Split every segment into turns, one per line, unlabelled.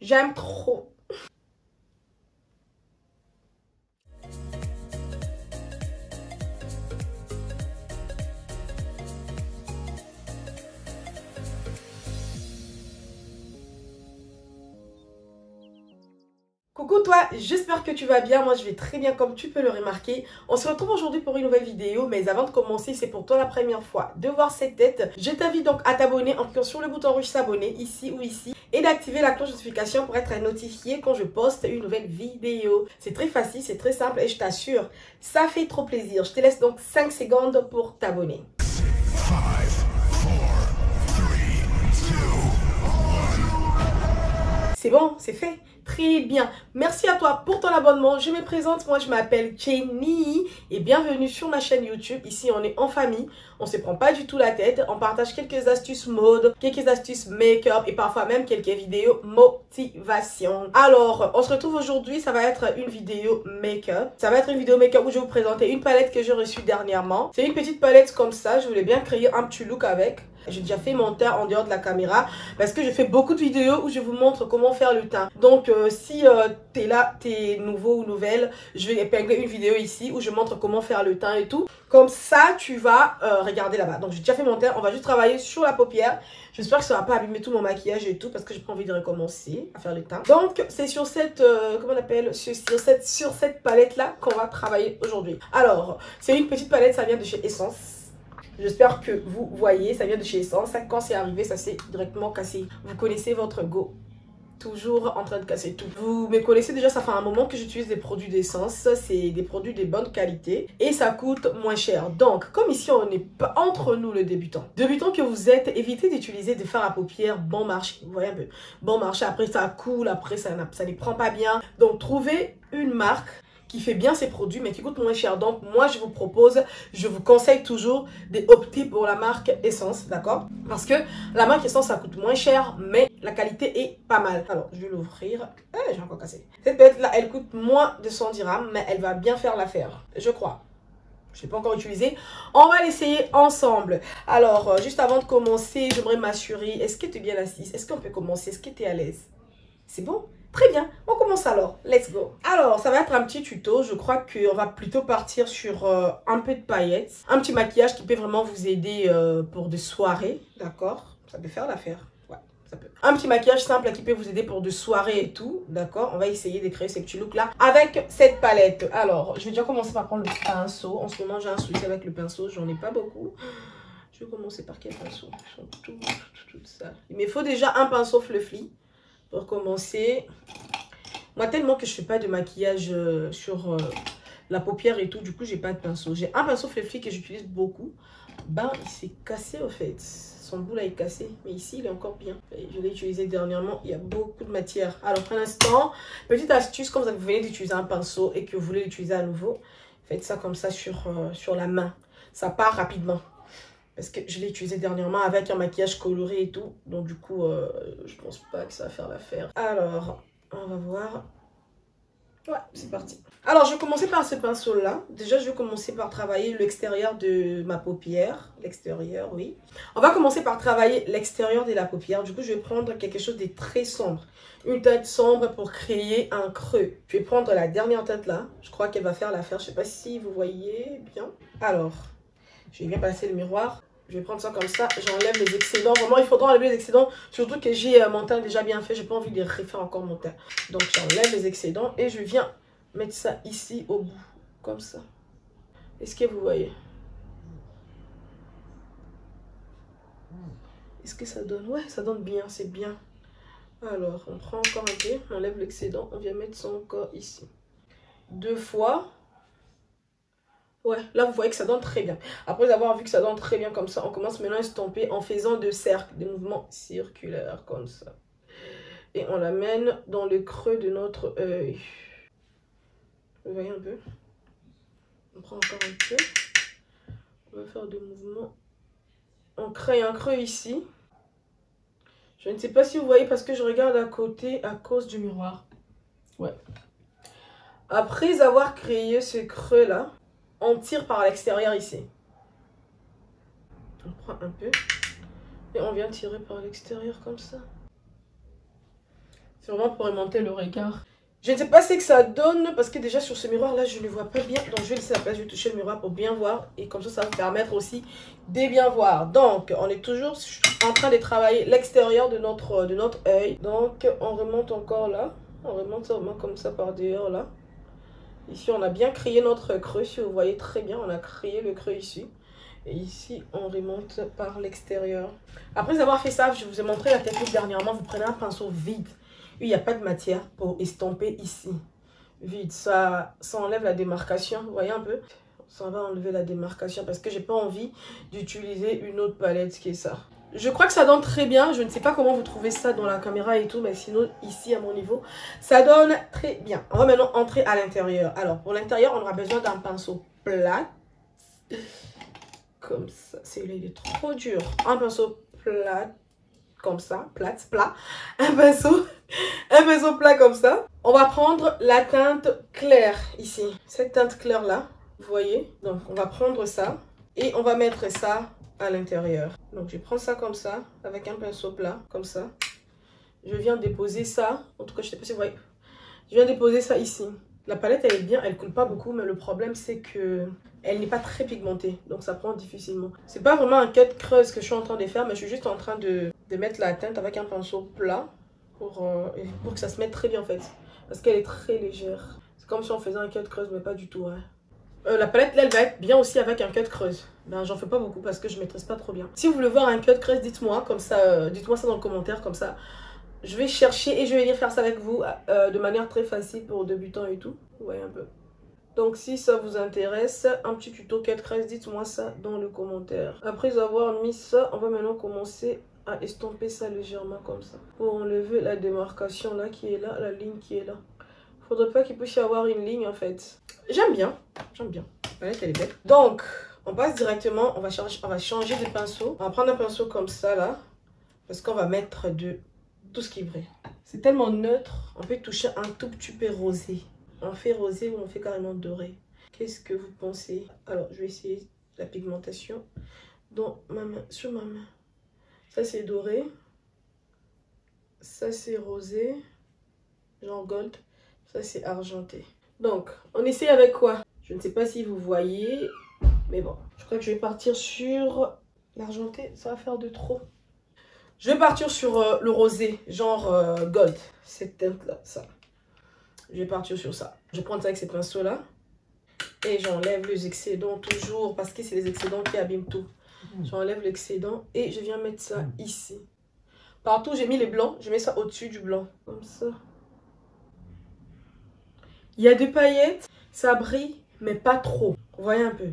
J'aime trop. Coucou toi, j'espère que tu vas bien, moi je vais très bien comme tu peux le remarquer. On se retrouve aujourd'hui pour une nouvelle vidéo, mais avant de commencer, c'est pour toi la première fois de voir cette tête. Je t'invite donc à t'abonner en cliquant sur le bouton rouge s'abonner, ici ou ici, et d'activer la cloche de notification pour être notifié quand je poste une nouvelle vidéo. C'est très facile, c'est très simple et je t'assure, ça fait trop plaisir. Je te laisse donc 5 secondes pour t'abonner. C'est bon, c'est fait. Très bien. Merci à toi pour ton abonnement. Je me présente, moi je m'appelle Jenny et bienvenue sur ma chaîne YouTube. Ici on est en famille, on se prend pas du tout la tête. On partage quelques astuces mode, quelques astuces make-up et parfois même quelques vidéos motivation. Alors, on se retrouve aujourd'hui, ça va être une vidéo make-up. Ça va être une vidéo make-up où je vais vous présenter une palette que j'ai reçue dernièrement. C'est une petite palette comme ça, je voulais bien créer un petit look avec. J'ai déjà fait mon teint en dehors de la caméra parce que je fais beaucoup de vidéos où je vous montre comment faire le teint. Donc si t'es là, t'es nouveau ou nouvelle, je vais épingler une vidéo ici où je montre comment faire le teint et tout. Comme ça, tu vas regarder là-bas. Donc j'ai déjà fait mon teint, on va juste travailler sur la paupière. J'espère que ça va pas abîmer tout mon maquillage et tout parce que j'ai pas envie de recommencer à faire le teint. Donc c'est sur cette, comment on appelle, sur cette palette là qu'on va travailler aujourd'hui. Alors, c'est une petite palette, ça vient de chez Essence. J'espère que vous voyez, ça vient de chez Essence. Ça, quand c'est arrivé, ça s'est directement cassé. Vous connaissez votre go. Toujours en train de casser tout. Vous me connaissez déjà, ça fait un moment que j'utilise des produits d'essence. C'est des produits de bonne qualité et ça coûte moins cher. Donc, comme ici, on n'est pas entre nous le débutant. Débutant que vous êtes, évitez d'utiliser des fards à paupières bon marché. Vous voyez un peu. Bon marché, après ça coule, après ça ne prend pas bien. Donc, trouvez une marque qui fait bien ses produits mais qui coûte moins cher. Donc moi je vous propose, je vous conseille toujours d'opter pour la marque Essence, d'accord? Parce que la marque Essence ça coûte moins cher mais la qualité est pas mal. Alors je vais l'ouvrir. J'ai encore cassé. Cette palette là elle coûte moins de 100 dirhams mais elle va bien faire l'affaire, je crois. Je ne l'ai pas encore utilisé. On va l'essayer ensemble. Alors, juste avant de commencer, j'aimerais m'assurer. Est-ce que tu es bien assise? Est-ce qu'on peut commencer? Est-ce que tu es à l'aise? C'est bon? Très bien, on commence alors. Let's go. Alors, ça va être un petit tuto. Je crois qu'on va plutôt partir sur un peu de paillettes. Un petit maquillage qui peut vraiment vous aider pour des soirées. D'accord? Ça peut faire l'affaire. Ouais, ça peut. Un petit maquillage simple qui peut vous aider pour des soirées et tout. D'accord? On va essayer de créer ces petits looks-là avec cette palette. Alors, je vais déjà commencer par prendre le pinceau. En ce moment, j'ai un souci avec le pinceau. J'en ai pas beaucoup. Je vais commencer par quel pinceau? Ils sont tout ça. Il me faut déjà un pinceau fluffy. Pour commencer, moi tellement que je fais pas de maquillage sur la paupière et tout, du coup j'ai pas de pinceau. J'ai un pinceau fluffy que j'utilise beaucoup. Ben il s'est cassé au fait, son bout là est cassé, mais ici il est encore bien. Et je l'ai utilisé dernièrement, il y a beaucoup de matière. Alors pour l'instant, petite astuce, quand vous venez d'utiliser un pinceau et que vous voulez l'utiliser à nouveau, faites ça comme ça sur la main, ça part rapidement. Parce que je l'ai utilisé dernièrement avec un maquillage coloré et tout. Donc du coup, je pense pas que ça va faire l'affaire. Alors, on va voir. Ouais, c'est parti. Alors, je vais commencer par ce pinceau-là. Déjà, je vais commencer par travailler l'extérieur de ma paupière. L'extérieur, oui. On va commencer par travailler l'extérieur de la paupière. Du coup, je vais prendre quelque chose de très sombre. Une teinte sombre pour créer un creux. Je vais prendre la dernière teinte là. Je crois qu'elle va faire l'affaire. Je sais pas si vous voyez bien. Alors, je vais bien passer le miroir. Je vais prendre ça comme ça. J'enlève les excédents. Vraiment, il faudra enlever les excédents. Surtout que j'ai mon teint déjà bien fait. J'ai pas envie de refaire encore mon teint. Donc, j'enlève les excédents. Et je viens mettre ça ici au bout. Comme ça. Est-ce que vous voyez? Est-ce que ça donne? Ouais, ça donne bien. C'est bien. Alors, on prend encore un peu. On enlève l'excédent. On vient mettre ça encore ici. 2 fois. Ouais, là vous voyez que ça donne très bien. Après avoir vu que ça donne très bien comme ça, on commence maintenant à estomper en faisant des cercles, des mouvements circulaires comme ça. Et on l'amène dans le creux de notre œil. Vous voyez un peu? On prend encore un peu. On va faire des mouvements. On crée un creux ici. Je ne sais pas si vous voyez parce que je regarde à côté à cause du miroir. Ouais. Après avoir créé ce creux là, on tire par l'extérieur ici. On prend un peu et on vient tirer par l'extérieur comme ça. C'est vraiment pour aimanter le regard. Je ne sais pas ce que ça donne parce que déjà sur ce miroir là je ne vois pas bien. Donc je vais laisser la place, je vais toucher le miroir pour bien voir. Et comme ça va me permettre aussi de bien voir. Donc on est toujours en train de travailler l'extérieur de notre œil. Donc on remonte encore là. On remonte vraiment comme ça par dehors là. Ici on a bien créé notre creux. Si vous voyez très bien, on a créé le creux ici. Et ici on remonte par l'extérieur. Après avoir fait ça, je vous ai montré la technique dernièrement. Vous prenez un pinceau vide. Il n'y a pas de matière pour estomper ici. Vide, ça enlève la démarcation. Vous voyez un peu? Ça va enlever la démarcation parce que j'ai pas envie d'utiliser une autre palette qui est ça. Je crois que ça donne très bien. Je ne sais pas comment vous trouvez ça dans la caméra et tout, mais sinon ici à mon niveau, ça donne très bien. On va maintenant entrer à l'intérieur. Alors pour l'intérieur, on aura besoin d'un pinceau plat. Comme ça. Celui-là, il est trop dur. Un pinceau plat. Comme ça, plat, un pinceau plat comme ça. On va prendre la teinte claire ici, cette teinte claire là, vous voyez. Donc on va prendre ça et on va mettre ça à l'intérieur. Donc je prends ça comme ça, avec un pinceau plat, comme ça. Je viens déposer ça, en tout cas je sais pas si vous voyez. Je viens déposer ça ici. La palette elle est bien, elle coule pas beaucoup, mais le problème c'est que elle n'est pas très pigmentée, donc ça prend difficilement. C'est pas vraiment un cut creuse que je suis en train de faire, mais je suis juste en train de mettre la teinte avec un pinceau plat pour que ça se mette très bien en fait. Parce qu'elle est très légère. C'est comme si on faisait un cut creuse, mais pas du tout. Ouais. La palette là, elle va être bien aussi avec un cut creuse. Ben j'en fais pas beaucoup parce que je maîtrise pas trop bien. Si vous voulez voir un cut creuse, dites-moi comme ça, dites-moi ça dans le commentaire comme ça. Je vais chercher et je vais venir faire ça avec vous de manière très facile pour débutants et tout. Vous voyez un peu. Donc si ça vous intéresse, un petit tuto cut creuse, dites-moi ça dans le commentaire. Après avoir mis ça, on va maintenant commencer à estomper ça légèrement comme ça. Pour enlever la démarcation là qui est là, la ligne qui est là. Faudrait pas qu'il puisse y avoir une ligne en fait. J'aime bien, j'aime bien. La palette elle est belle. Donc on passe directement, on va changer de pinceau. On va prendre un pinceau comme ça là. Parce qu'on va mettre de tout ce qui est vrai. C'est tellement neutre, on peut toucher un tout petit peu rosé. On fait rosé ou on fait carrément doré. Qu'est-ce que vous pensez? Alors, je vais essayer la pigmentation dans ma main, sur ma main. Ça, c'est doré. Ça, c'est rosé. Genre gold. Ça, c'est argenté. Donc, on essaie avec quoi? Je ne sais pas si vous voyez. Mais bon, je crois que je vais partir sur l'argenté. Ça va faire de trop. Je vais partir sur le rosé, genre gold. Cette teinte-là, ça. Je vais partir sur ça. Je vais prendre ça avec ces pinceaux-là. Et j'enlève les excédents toujours. Parce que c'est les excédents qui abîment tout. J'enlève l'excédent et je viens mettre ça ici. Partout, j'ai mis les blancs. Je mets ça au-dessus du blanc. Comme ça. Il y a des paillettes. Ça brille, mais pas trop. Vous voyez un peu.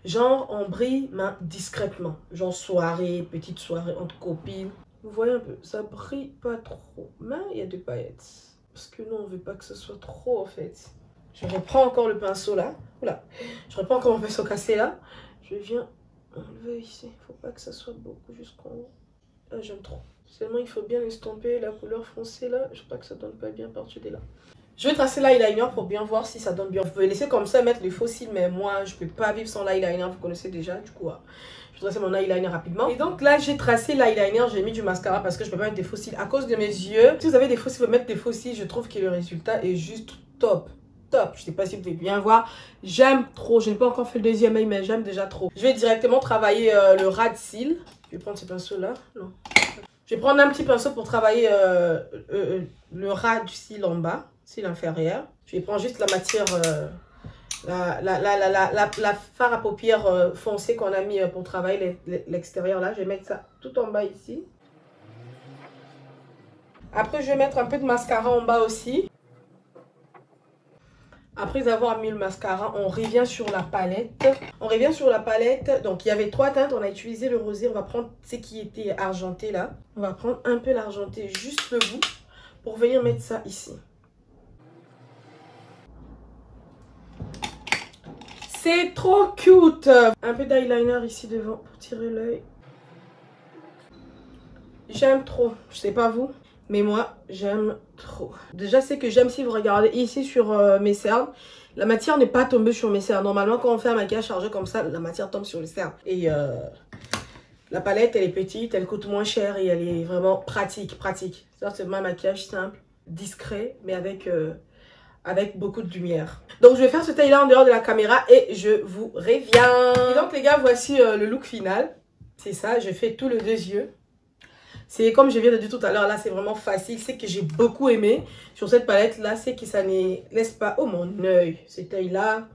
Genre, on brille, mais discrètement. Genre soirée, petite soirée entre copines. Vous voyez un peu. Ça brille pas trop. Mais il y a des paillettes. Parce que nous, on veut pas que ce soit trop, en fait. Je reprends encore le pinceau, là. Oula. Je reprends encore mon pinceau cassé, là. Je viens enlever ici. Il faut pas que ça soit beaucoup jusqu'en haut. Ah, j'aime trop. Seulement, il faut bien estomper la couleur foncée, là. Je crois que ça donne pas bien partir de là. Je vais tracer l'eyeliner pour bien voir si ça donne bien. Vous pouvez laisser comme ça, mettre les faux cils, mais moi, je peux pas vivre sans l'eyeliner. Vous connaissez déjà, du coup. Je vais tracer mon eyeliner rapidement. Et donc là, j'ai tracé l'eyeliner, j'ai mis du mascara parce que je peux pas mettre des faux cils à cause de mes yeux. Si vous avez des faux cils, vous mettre des faux cils, je trouve que le résultat est juste top. Top. Je sais pas si vous pouvez bien voir. J'aime trop. Je n'ai pas encore fait le deuxième œil, mais j'aime déjà trop. Je vais directement travailler le ras de cils. Je vais prendre ce pinceau là. Non. Je vais prendre un petit pinceau pour travailler le ras du cil en bas, cil inférieur. Je vais prendre juste la matière, la fard à paupières foncée qu'on a mis pour travailler l'extérieur là. Je vais mettre ça tout en bas ici. Après, je vais mettre un peu de mascara en bas aussi. Après avoir mis le mascara, on revient sur la palette. On revient sur la palette. Donc, il y avait 3 teintes. On a utilisé le rosé. On va prendre ce qui était argenté là. On va prendre un peu l'argenté, juste le bout, pour venir mettre ça ici. C'est trop cute. Un peu d'eyeliner ici devant pour tirer l'œil. J'aime trop. Je sais pas vous. Mais moi, j'aime trop. Déjà, c'est que j'aime si vous regardez ici sur mes cernes. La matière n'est pas tombée sur mes cernes. Normalement, quand on fait un maquillage chargé comme ça, la matière tombe sur les cernes. Et la palette, elle est petite, elle coûte moins cher et elle est vraiment pratique. C'est un maquillage simple. discret, mais avec beaucoup de lumière. Donc, je vais faire ce taille-là en dehors de la caméra et je vous reviens. Et donc, les gars, voici le look final. C'est ça, je fais tout le 2 yeux. C'est comme je viens de dire tout à l'heure, là, c'est vraiment facile. C'est que j'ai beaucoup aimé sur cette palette-là. C'est que ça ne laisse pas... Oh, mon œil, ce taille-là.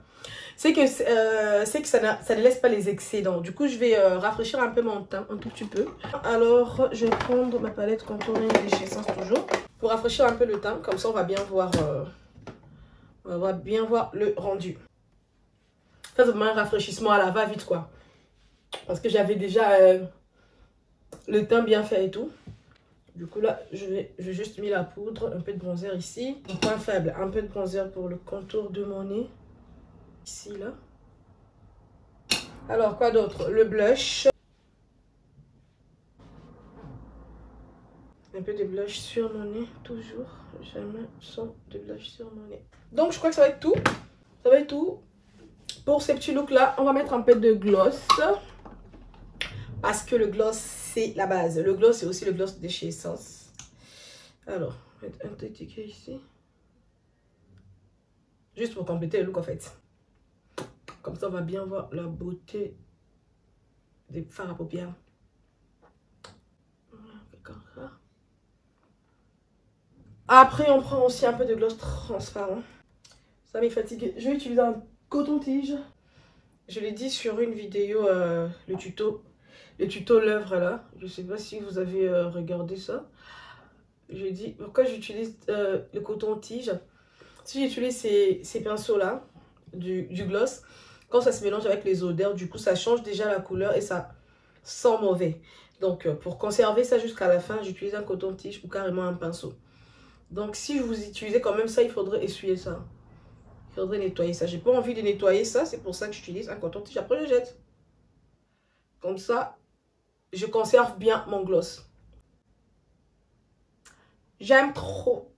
C'est que ça ne laisse pas les excédents. Du coup, je vais rafraîchir un peu mon teint, un tout petit peu. Alors, je vais prendre ma palette contouring de chez Essence toujours. Pour rafraîchir un peu le teint. Comme ça, on va bien voir... on va bien voir le rendu. Ça, c'est vraiment un rafraîchissement à la va-vite, quoi. Parce que j'avais déjà le teint bien fait et tout. Du coup, là, j'ai juste mis la poudre, un peu de bronzer ici. Un point faible, un peu de bronzer pour le contour de mon nez. Ici, là. Alors, quoi d'autre? Le blush. Un peu de blush sur mon nez, toujours. Jamais sans de blush sur mon nez. Donc, je crois que ça va être tout. Ça va être tout. Pour ces petits looks là, on va mettre un peu de gloss. Parce que le gloss, c'est la base. Le gloss, c'est aussi le gloss de chez Essence. Alors, on va mettre un petit ticket ici. Juste pour compléter le look en fait. Comme ça, on va bien voir la beauté des fards à paupières. Après, on prend aussi un peu de gloss transparent. Ça m'est fatigué. Je vais utiliser un coton-tige. Je l'ai dit sur une vidéo, le tuto l'œuvre là. Je ne sais pas si vous avez regardé ça. J'ai dit pourquoi j'utilise le coton-tige. Si j'utilise ces pinceaux là, du gloss, quand ça se mélange avec les odeurs, du coup ça change déjà la couleur et ça sent mauvais. Donc pour conserver ça jusqu'à la fin, j'utilise un coton-tige ou carrément un pinceau. Donc si vous utilisez quand même ça, il faudrait essuyer ça. Il faudrait nettoyer ça. J'ai pas envie de nettoyer ça, c'est pour ça que j'utilise un coton-tige. Après je jette. Comme ça, je conserve bien mon gloss. J'aime trop.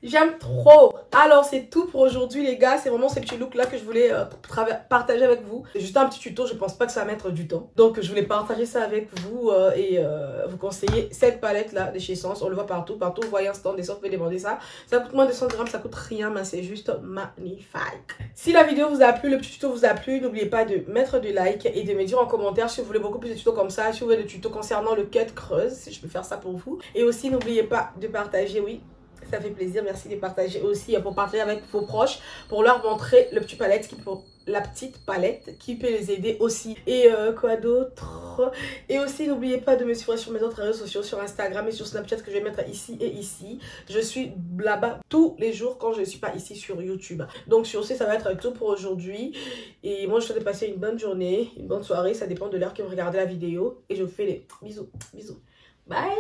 J'aime trop. Alors, c'est tout pour aujourd'hui, les gars. C'est vraiment ces petits looks là que je voulais partager avec vous. Juste un petit tuto, je pense pas que ça va mettre du temps. Donc, je voulais partager ça avec vous et vous conseiller cette palette là de chez Essence. On le voit partout. Partout, vous voyez un stand d'Essence, vous pouvez demander ça. Ça coûte moins de 100 grammes, ça coûte rien, mais c'est juste magnifique. Si la vidéo vous a plu, le petit tuto vous a plu, n'oubliez pas de mettre des likes et de me dire en commentaire si vous voulez beaucoup plus de tutos comme ça. Si vous voulez des tutos concernant le cut creuse, si je peux faire ça pour vous. Et aussi, n'oubliez pas de partager, oui. Ça fait plaisir, merci de partager aussi pour partager avec vos proches, pour leur montrer la petite palette qui peut les aider aussi. Et quoi d'autre? Et aussi n'oubliez pas de me suivre sur mes autres réseaux sociaux, sur Instagram et sur Snapchat que je vais mettre ici et ici. Je suis là-bas tous les jours quand je ne suis pas ici sur YouTube. Donc sur ce, ça va être tout pour aujourd'hui. Et moi je souhaite passer une bonne journée, une bonne soirée, ça dépend de l'heure que vous regardez la vidéo. Et je vous fais les bisous, bisous. Bye!